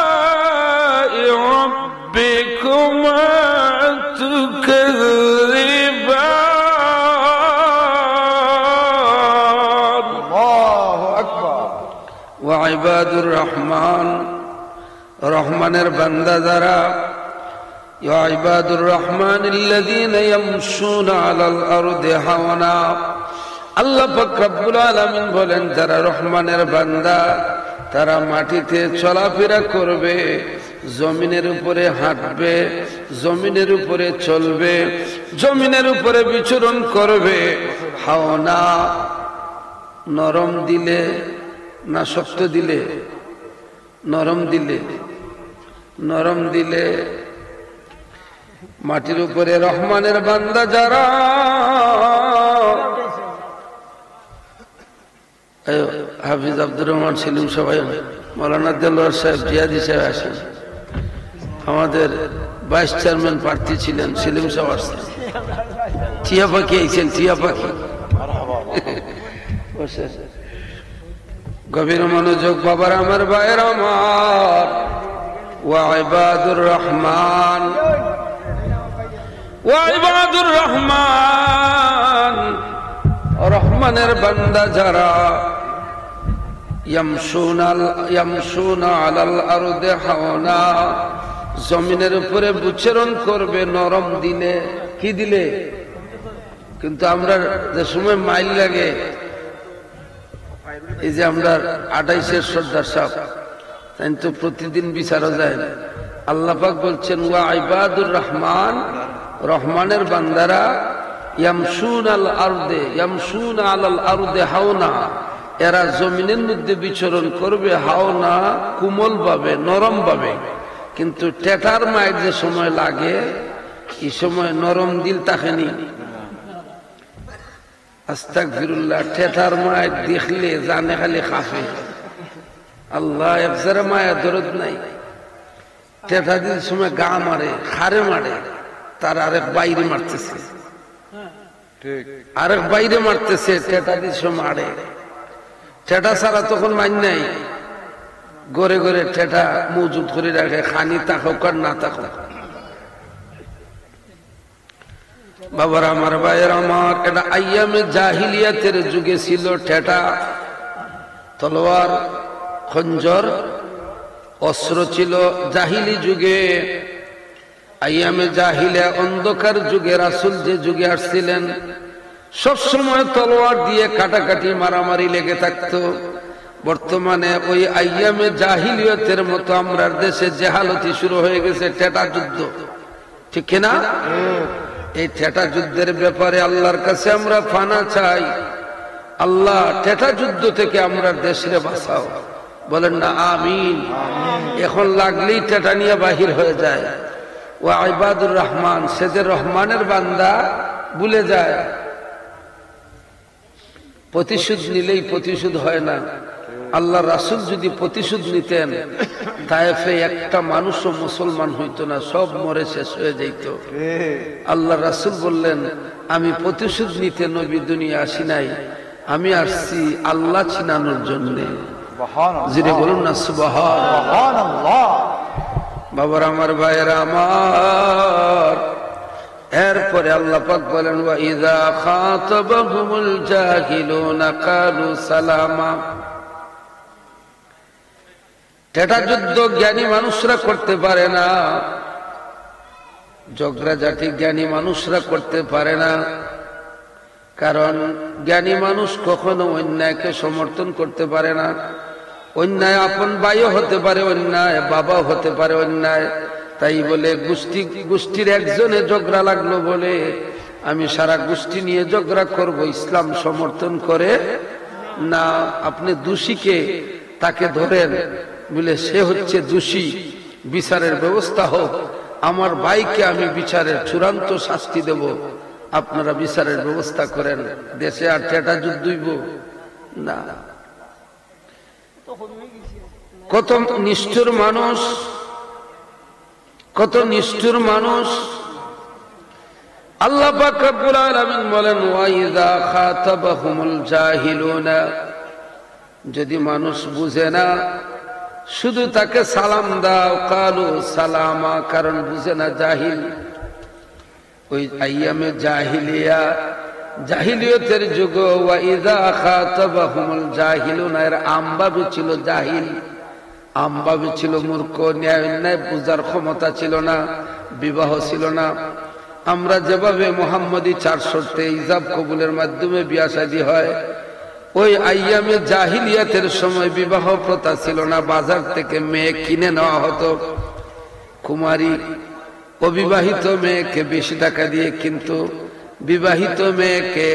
آلاء ربكما تكذبان الله أكبر وعباد الرحمن রহমানের বান্দা যারা, ইয়া ইবাদুর রহমানিল্লাযীনা ইয়ামশুনা আলাল আরদি হাওনা, আল্লাহ পাক রব্বুল আলামিন বলেন যারা রহমানের বান্দা তারা মাটিতে চলাফেরা করবে, জমিনের উপরে হাঁটবে, জমিনের উপরে চলবে, জমিনের উপরে বিচরণ করবে। হাওনা নরম দিলে না শক্ত দিলে? নরম দিলে। নরম দিলে মাটির উপরে রহমানের বান্দা যারা, হাফিজ আব্দুর রহমান সেলিম সবাই, মৌলানা দেলোয়ার সাহেব, জিয়াদি সাহেব আসেন, আমাদের ভাইস চেয়ারম্যান প্রার্থী ছিলেন সেলিম সাহেব আসছেন, টিয়া পাখি আইছেন, টিয়া পাখি। গভীর মনোযোগ বাবার, আমার ভাইয়ের আমার, ওয়া ইবাদুর রহমান, ওয়া ইবাদুর রহমান, রহমানের বান্দা যারা, ইয়ামশুনা আলাল আরদি হাওনা, জমিনের উপরে বিচরণ করবে নরম দিলে। কি দিলে? কিন্তু আমরা যে সময় মাইল লাগে, এই যে আমরা 28-এর সর্দার সাহেব, তাই তো প্রতিদিন বিচারও যায় না। আল্লাহ পাক বলছেন ওয়া ইবাদুর রহমান, রহমানের বান্দারা, ইয়ামশুনা আলাল আরদি হাওনা, এরা জমিনের মধ্যে বিচরণ করবে হাওনা, কোমল ভাবে, নরম ভাবে। কিন্তু টেটার মায়ের যে সময় লাগে, এই সময় নরম দিল তাকেনি। আস্তাগফিরুল্লাহ, টেটার মায়ের দেখলে জানে খালি কাফে। আল্লাহ, একজারে মায়ের দরদ নাই। টেটা দিল সময় গা মারে, খারে মারে, তার আরেক বাইরে মারতেছে, আরেক বাইরে মারতেছে, টেটা দিল সময় মারে। টেটা ছাড়া তখন মান নাই, গড়ে গড়ে টেটা মজুদ করে রাখে, খানি থাকুক আর না থাকুক। বাবার আমার, ভাইয়ের আমার, এটা আইয়ামে জাহিলিয়াতের যুগে ছিল। টেটা, তলোয়ার, খঞ্জর, অস্ত্র ছিল জাহিলি যুগে। আইয়ামে জাহিলিয়া, অন্ধকার যুগে, রাসূল যে যুগে আসছিলেন, সবসময় তলোয়ার দিয়ে কাটাকাটি, মারামারি লেগে থাকতো। বর্তমানে ওই আইয়ামে জাহিলিয়াতের মতো আমরা দেশে জেহালতি শুরু হয়ে গেছে, টেটা যুদ্ধ, ঠিক কিনা? এই টেটা যুদ্ধের ব্যাপারে আল্লাহর কাছে আমরা ফানা চাই। আল্লাহ, টেটা যুদ্ধ থেকে আমরা দেশে বাঁচাও, বলেন না আমিন। এখন লাগলেই টেটা নিয়ে বাহির হয়ে যায়। ওয়া ইবাদুর রহমান, সে যে রহমানের বান্দা ভুলে যায়। প্রতিশোধ নিলেই প্রতিশোধ হয় না। আল্লাহ রাসূল যদি প্রতিশোধ নিতেন, তায়েফে একটা মানুষও মুসলমান হইতো না, সব মরে শেষ হয়ে যাইত। আল্লাহ রাসূল বললেন, আমি প্রতিশোধ নিতে নবী দুনিয়া আসি নাই, আমি আসছি আল্লাহ চিনানোর জন্য। যিনি বলুন না সুবহানাল্লাহ। বাবার আমার, ভাইয়েরা আমার, এরপরে আল্লাহ পাক বলেন ওয়া ইযা খাতাবাহুমুল জাহিলুনা ক্বালু সালামা। টেটা যুদ্ধ জ্ঞানী মানুষরা করতে পারে না, ঝগড়াঝাটি জ্ঞানী মানুষরা করতে পারে না। কারণ জ্ঞানী মানুষ কখনো অন্যায়কে সমর্থন করতে পারে না। অন্যায় আপন ভাইও হতে পারে, অন্যায় বাবাও হতে পারে অন্যায়। তাই বলে গোষ্ঠীর একজনে ঝগড়া লাগলো বলে আমি সারা গোষ্ঠী নিয়ে ঝগড়া করব, ইসলাম সমর্থন করে না। আপনি দোষীকে তাকে ধরেন বলে সে হচ্ছে দোষী, বিচারের ব্যবস্থা হোক, আমার ভাইকে আমি বিচারের চূড়ান্ত শাস্তি দেব, আপনারা বিচারের ব্যবস্থা করেন। দেশে আর টেটা যুদ্ধ হইব না। কত নিষ্ঠুর মানুষ, কত নিষ্ঠুর মানুষ। আল্লাহ পাক রব্বুল আলামিন বলেন ওয়া ইযা খাতাবাহুমুল জাহিলুনা, যদি মানুষ বুঝে না শুধু তাকে সালাম দাও, কালু সালামা, কারণ বুঝে না, জাহিল। ওই আইয়ামে জাহিলিয়া, জাহিলিয়তের যুগ, ওয়া ইযা খাতাবাহুমুল জাহিলুনা এর আমবাবু ছিল জাহিল। আমভাবে ছিল, মূর্খ, ন্যায় অন্যায় বুঝার ক্ষমতা ছিল না, বিবাহ ছিল না। আমরা যেভাবে মোহাম্মদী 4 শর্তে ইজাব কবুলের মাধ্যমে বিয়া শাদী হয়, ওই আইয়ামে জাহিলিয়াতের সময় বিবাহ প্রথা ছিল না। বাজার থেকে মেয়ে কিনে নেওয়া হতো। কুমারী অবিবাহিত মেয়েকে বেশি টাকা দিয়ে, কিন্তু বিবাহিত মেয়েকে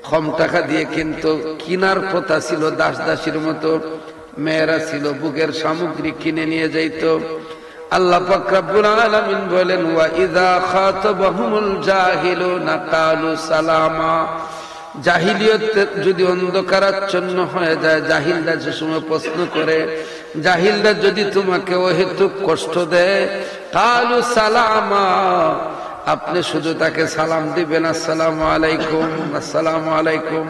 কম টাকা দিয়ে, কিন্তু কিনার প্রথা ছিল। দাস দাসীর মতো মেয়েরা ছিল, বুকের সামগ্রী কিনে নিয়ে যাইত। আল্লাহ পাক রব্বুল আলামিন বলেন, ওয়া ইযা খাতাবাহুমুল জাহিলুনা ক্বালু সালামা। জাহিলিয়ত যদি অন্ধকারাচ্ছন্ন হয়ে যায়, জাহিলরা যে সময় প্রশ্ন করে, জাহিলরা যদি তোমাকে অহেতুক কষ্ট দেয়, ক্বালু সালামা, আপনি শুধু তাকে সালাম দিবেন, আসসালামু আলাইকুম, আসসালামু আলাইকুম।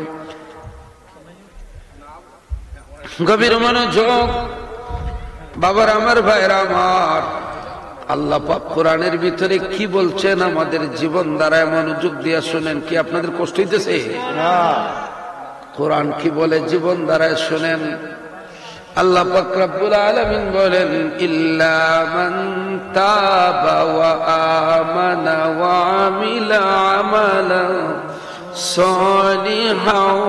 গভীর মনোযোগ বাবার, আমার ভাইরা আমার, আল্লাহ পাক কোরআনের ভিতরে কি বলছেন আমাদের জীবন দ্বারা মনোযোগ দিয়ে শুনেন। কি আপনাদের কষ্ট হইতেছে? কোরআন কি বলে জীবন দ্বারা শুনেন। আল্লাহ পাক রব্বুল আলামিন বলেন, ইল্লা মান তাবা ওয়া আমানা ওয়া আমিলা আমালান সালিহান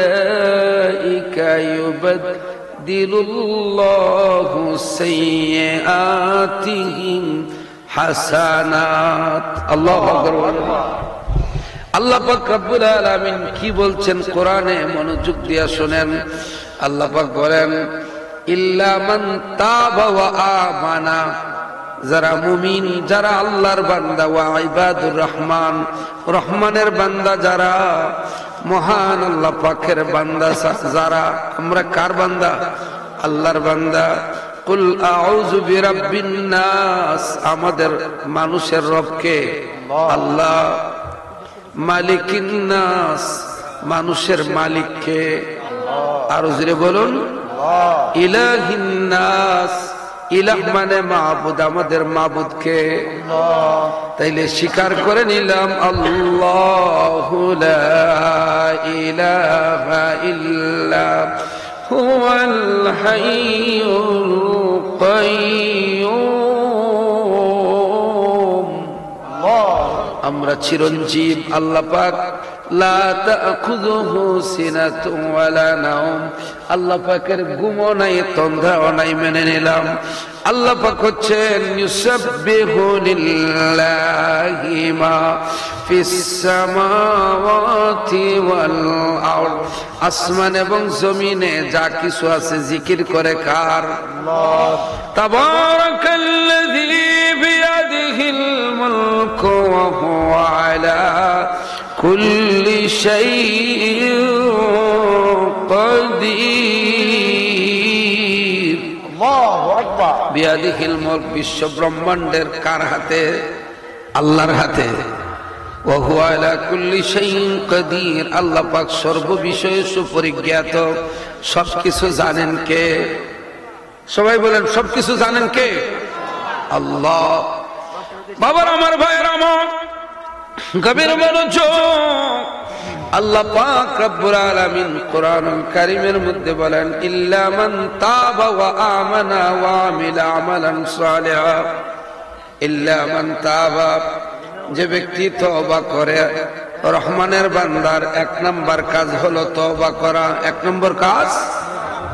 فأولئك يبدل الله سيئاتهم حسنات। الله أكبر। আল্লাহ পাক রব্বুল আলামিন কি বলছেন কোরআনে, মনোযোগ দিয়ে শুনেন। আল্লাহ পাক বলেন, ইল্লা মান তাবা ওয়া আমানা, যারা মুমিন, যারা আল্লাহর বান্দা, ওয়া ইবাদুর রহমান, রহমানের বান্দা যারা, মহান আল্লাহ পাকের বান্দা যারা। আমরা কার বান্দা? আল্লাহর বান্দা। কুল আউযু বিরাব্বিন নাস, আমাদের মানুষের রবকে আল্লাহ। মালিকিন নাস, মানুষের মালিককে। আরো জোরে বলুন, ইলাহিন নাস, ইলাহ মানে মাবুদ, আমাদের মাবুদকে। তাইলে স্বীকার করে নিলাম, আল্লাহু লা ইলাহা ইল্লা হুয়াল হাইয়ুল কাইয়্যুম। আমরা চিরঞ্জীব। আল্লাহ পাক লা তাখুযুহু সিনাতুন ওয়ালা নাওম, আল্লাহ পাকের ঘুমও নাই, তন্দ্রাও নাই, মেনে নিলাম। আল্লাহ পাক হচ্ছেন ইউসাব্বিহু লিল্লাহি মা ফিস সামাওয়াতি ওয়াল আরদ, আসমান এবং জমিনে যা কিছু আছে জিকির করে কার? আল্লাহ। তাবারাকাল্লাযী বিয়াদিহিল মুলকু ওয়া হুয়া আলা কুল্লি শাইইন কাদির। আল্লাহু আকবার। বিয়াদিহিল মুলক, বিশ্ব ব্রহ্মাণ্ডের কার হাতে? আল্লাহর হাতে। ওয়া হুয়া আলা কুল্লি শাইইন কাদির, আল্লাহ পাক সর্ব বিষয়ে সুপরিজ্ঞাত। সবকিছু জানেন কে? সবাই বলেন, সবকিছু জানেন কে? আল্লাহ। বাবার, আমার ভাইয়ের আমার, গভীর মনোযোগ। আল্লাহ পাক রব্বুল আলামিন কোরআনুল কারীমের মধ্যে বলেন, ইল্লা মান তাবা ওয়া আমানা ওয়া আমিলা আমালান সালিহা। ইল্লা মান তাবা, যে ব্যক্তি তওবা করে। রহমানের বান্দার 1 নম্বর কাজ হলো তওবা করা। 1 নম্বর কাজ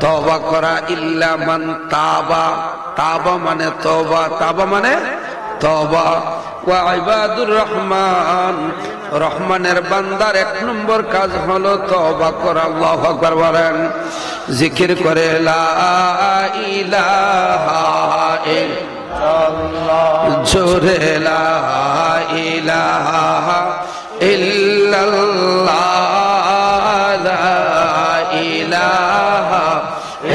তওবা করা। ইল্লা মান তাবা, তাবা মানে তওবা, তাবা মানে তওবা। ওয়া ইবাদুর রহমান, রহমানের বান্দার 1 নম্বর কাজ হলো তওবা করা। আল্লাহু আকবার বলেন, জিকির করে লা ইলাহা ইল্লাল্লাহ, জোরে লা ইলাহা ইল্লাল্লাহ, লা ইলাহা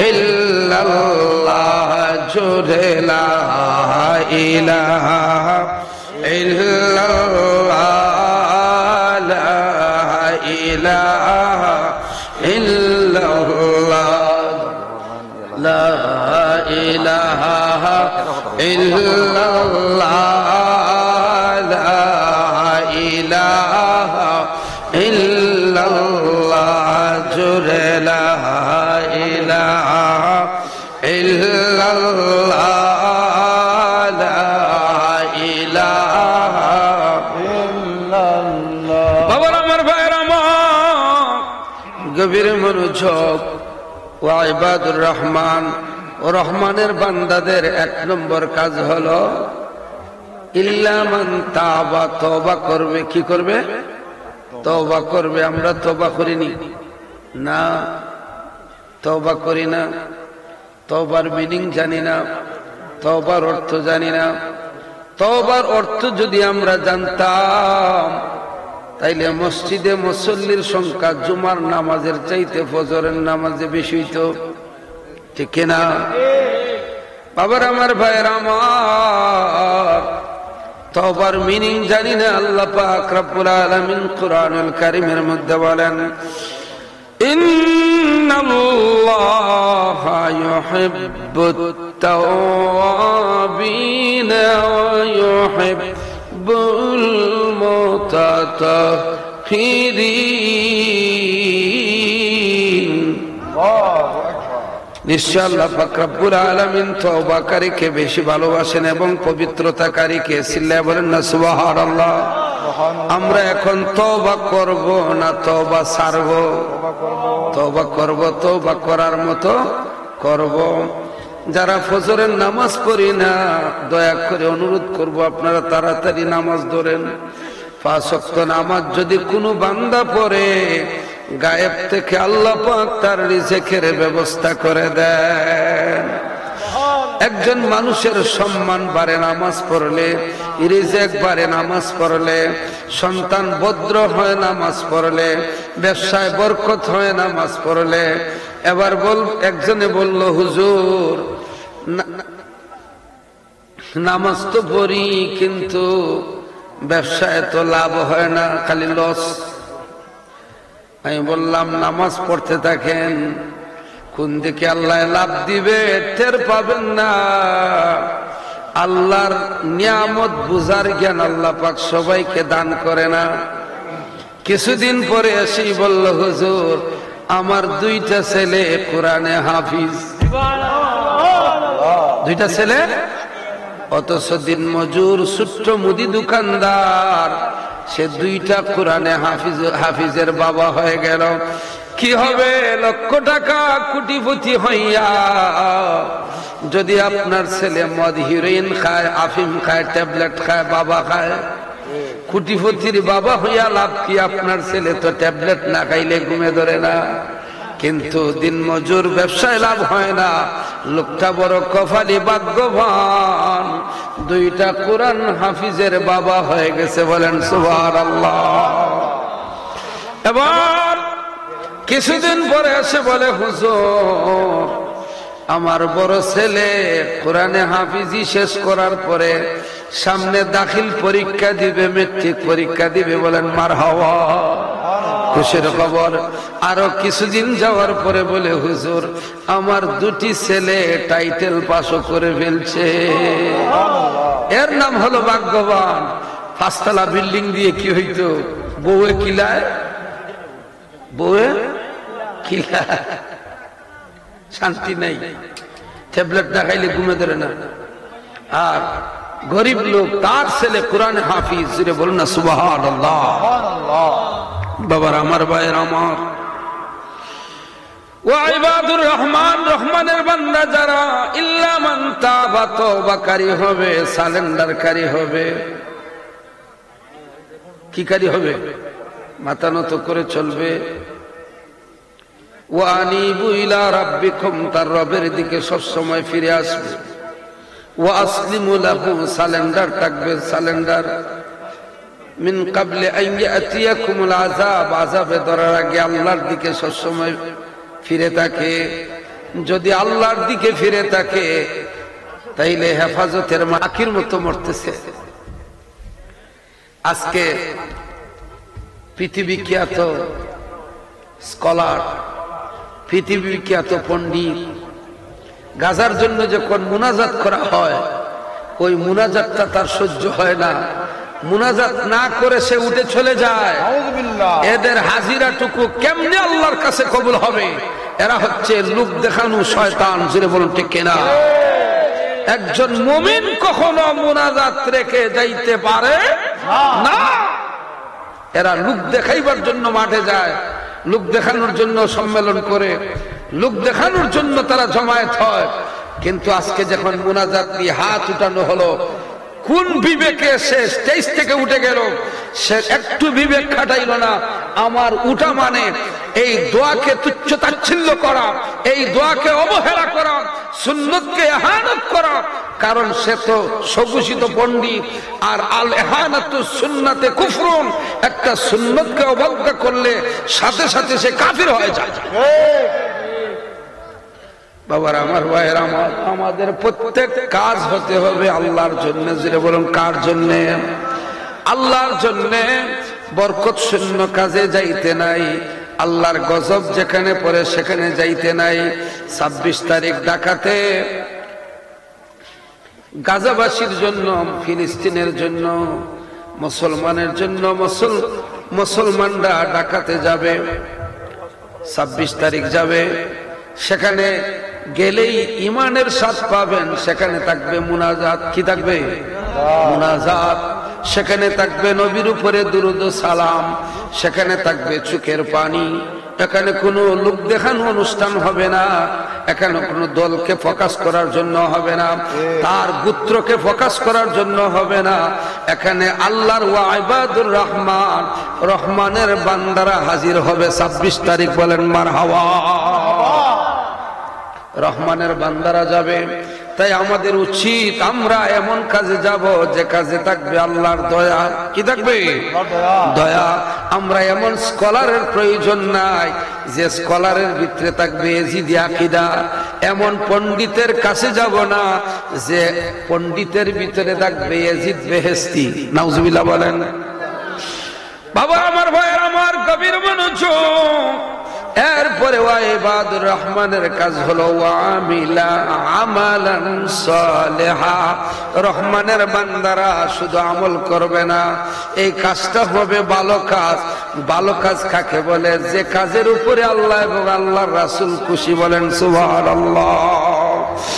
ইল্লাল্লাহ, জোরে লা ইলাহা ইল্লাল্লাহ, লা ইলাহা ইল্লাল্লাহ, লা ইলাহা ইল্লাল্লাহ, লা ইলাহা ইল্লাল্লাহ। গভীর মনোযোগ। ওয়া ইবাদুর রহমান, ও রহমানের বান্দাদের 1 নম্বর কাজ হলো ইল্লা মান তাবা, তওবা করবে। কি করবে? তওবা করবে। আমরা তওবা করিনি না, তওবা করি না, তওবার মিনিং জানি না, তওবার অর্থ জানি না। তওবার অর্থ যদি আমরা জানতাম তাইলে মসজিদে মুসল্লির সংখ্যা জুমার নামাজের চাইতে ফজরের নামাজে বেশি হইতো, ঠিক না? বাবার আমার, ভাইয়ের আমার, তওবার মিনিং জানি না। আল্লাহ পাক রব্বুল আলামিন কুরআনুল কারীমের মধ্যে বলেন, ইন্নাল্লাহা ইউহিব্বুত তাওয়াবিনা ওয়া ইউহিব্বুল মুতাতাহহিরিন। নিশ্চয় আল্লাহ পাক রব্বুল আলামিন তওবাকারীকে বেশি ভালোবাসেন এবং পবিত্রতাকারীকে। চিল্লায় বলেন না সুবহানাল্লাহ। আমরা এখন তওবা করব না তওবা ছাড়ব? তওবা করব, তওবা করার মতো করব। যারা ফজরের নামাজ পড়ি না, দয়া করে অনুরোধ করব আপনারা তাড়াতাড়ি নামাজ ধরেন। 5 ওয়াক্ত নামাজ যদি কোনো বান্দা পড়ে, গায়েব থেকে আল্লাহ পাক তার রিজেকের ব্যবস্থা করে দেন। একজন মানুষের সম্মান বাড়ে নামাজ পড়লে, রিজেক বাড়ে নামাজ পড়লে, সন্তান ভদ্র হয় নামাজ পড়লে, ব্যবসায় বরকত হয় নামাজ পড়লে। এবার একজনে বলল, হুজুর নামাজ তো পড়ি কিন্তু ব্যবসায় তো লাভ হয় না, খালি লস। আমি বললাম, নামাজ পড়তে থাকেন, কোন দিকে আল্লাহ লাভ দিবে টের পাবেন না। আল্লাহর নিয়ামত বুঝার জ্ঞান আল্লাহ পাক সবাইকে দান করে না। কিছুদিন পরে এসেই বলল, হুজুর আমার 2টা ছেলে কোরআনে হাফিজ। 2টা ছেলে, অথচ দিন মজুর ছোট্ট মুদি দোকানদার, সে 2টা কোরআনে হাফিজের বাবা হয়ে গেল। কি হবে লক্ষ টাকা কোটিপতি হইয়া যদি আপনার ছেলে মদ, হিরোইন খায়, আফিম খায়, ট্যাবলেট খায়, বাবা খায়? কোটিপতির বাবা হইয়া লাভ কি? আপনার ছেলে তো ট্যাবলেট না খাইলে ঘুমে ধরে না। কিন্তু দিন মজুর ব্যবসায় লাভ হয় না। লোকটা বড় কপালি, ভাগ্যবান, 2টা কোরআন হাফিজের বাবা হয়ে গেছে। বলেন সুবহানাল্লাহ। এবার কিছুদিন পরে এসে বলে, হুজুর আমার বড় ছেলে কোরআনে হাফিজি শেষ করার পরে সামনে দাখিল পরীক্ষা দিবে, মেট্রিক পরীক্ষা দিবে। বলেন মারহাবা, খুশির খবর। আরো কিছুদিন যাওয়ার পরে বলে, হুজুর আমার 2টি ছেলে টাইটেল পাসও করে ফেলছে। এর নাম হলো ভাগ্যবান। 5তলা বিল্ডিং দিয়ে কি হইতো? বউয়ে কিলায়, বউয়ে কিলায়, শান্তি নাই, ট্যাবলেট না খাইলে ঘুমে ধরে না। আর গরিব লোক, তার ছেলে কোরআন হাফিজ। বলুন না সুবহানাল্লাহ। বাবার আমার, ভাইয়ের আমার, ওয়া ইবাদুর রহমান, রহমানের বান্দা যারা, ইল্লা মান তাবা, তওবাকারী হবে, সারেন্ডারকারী হবে। কি কারী হবে? মাথা নত করে চলবে। ওয়া আনিবু ইলা রাব্বিকুম, তার রবের দিকে সব সময় ফিরে আসবে। ওয়া আসলিমু লাহু, সারেন্ডার থাকবে, সারেন্ডার। মিন ক্বাবলি আন ইয়াতিয়াকুমুল আযাব, আযাবে ধরার আগে আল্লাহর দিকে সব সময় ফিরে থাকে। যদি আল্লাহর দিকে ফিরে থাকে তাইলে হেফাজতের মাকির মতো মরতেছে। আজকে পৃথিবী খ্যাত স্কলার, পৃথিবী খ্যাত পণ্ডিত, গাজার জন্য যখন মুনাজাত করা হয়, ওই মুনাজাতটা তার সহ্য হয় না। মুনাজাত না করে সে উঠে চলে যায়। এদের হাজিরাটুকু কেমনে আল্লাহর কাছে কবুল হবে? এরা হচ্ছে লোক দেখানো শয়তান। জোরে বলুন ঠিক কিনা? একজন মুমিন কখনো মুনাজাত রেখে যাইতে পারে না। এরা লোক দেখাইবার জন্য মাঠে যায়। লোক দেখানোর জন্য সম্মেলন করে, লোক দেখানোর জন্য তারা জমায়েত হয়। কিন্তু আজকে যখন মুনাজাত দিয়ে হাত উঠানো হলো, কোন বিবেকে সে স্টেজ থেকে উঠে গেল? সে একটু বিবেক খাটাইল না। আমার উঠা মানে এই দোয়াকে তুচ্ছ তাচ্ছিল্য করা, এই দোয়াকে অবহেলা করা, সুন্নতকে ইহানত করা। কারণ সে তো সঘোষিত পণ্ডিত। আর আল ইহানাতু সুন্নাতে কুফরুন, একটা সুন্নতকে অবজ্ঞা করলে সাথে সাথে সে কাফির হয়ে যায়। বাবার আমার, ভাইয়ের আমার, আমাদের প্রত্যেক কাজ হতে হবে আল্লাহর জন্য। যেটা বলুন, কার জন্য? আল্লাহর জন্য। বরকত শূন্য কাজে যাইতে নাই, আল্লাহর গজব যেখানে পড়ে সেখানে যাইতে নাই। 26 তারিখ ঢাকাতে গাজাবাসীর জন্য, ফিলিস্তিনের জন্য, মুসলমানের জন্য মুসলমানরা ঢাকাতে যাবে। 26 তারিখ যাবে। সেখানে গেলেই ইমানের স্বাদ পাবেন। সেখানে থাকবে মুনাজাত। কি থাকবে? মুনাজাত। সেখানে থাকবে নবীর উপরে দুরূদ ও সালাম। সেখানে থাকবে চোখের পানি। এখানে কোনো লোক দেখানো অনুষ্ঠান হবে না। এখানে কোনো দলকে ফোকাস করার জন্য হবে না, তার গোত্রকে ফোকাস করার জন্য হবে না। এখানে আল্লাহর ওয়া ইবাদুর রহমান, রহমানের বান্দারা হাজির হবে 26 তারিখ। বলেন মারহাবা। রহমানের বান্দারা যাবে। তাই আমাদের উচিত আমরা এমন কাজে যাব যে কাজে থাকবে আল্লাহর দয়া। কি থাকবে? দয়া। আমরা এমন স্কলারের প্রয়োজন নাই যে স্কলারের ভিতরে থাকবে এজিদি আকীদা। এমন পণ্ডিতের কাছে যাব না যে পণ্ডিতের ভিতরে থাকবে এজিদ বেহেশতি। নাউজুবিল্লাহ বলেন। বাবা আমার, ভাইয়ের আমার, গভীর মনোযোগ। এরপরে ওয়া ইবাদুর রহমানের কাজ হলো ওয়া আমিলা আমালান সালিহা। রহমানের বান্দারা শুধু আমল করবে না, এই কাজটা হবে ভালো কাজ। ভালো কাজ কাকে বলে? যে কাজের উপরে আল্লাহ এবং আল্লাহর রাসূল খুশি। বলেন সুবহানাল্লাহ।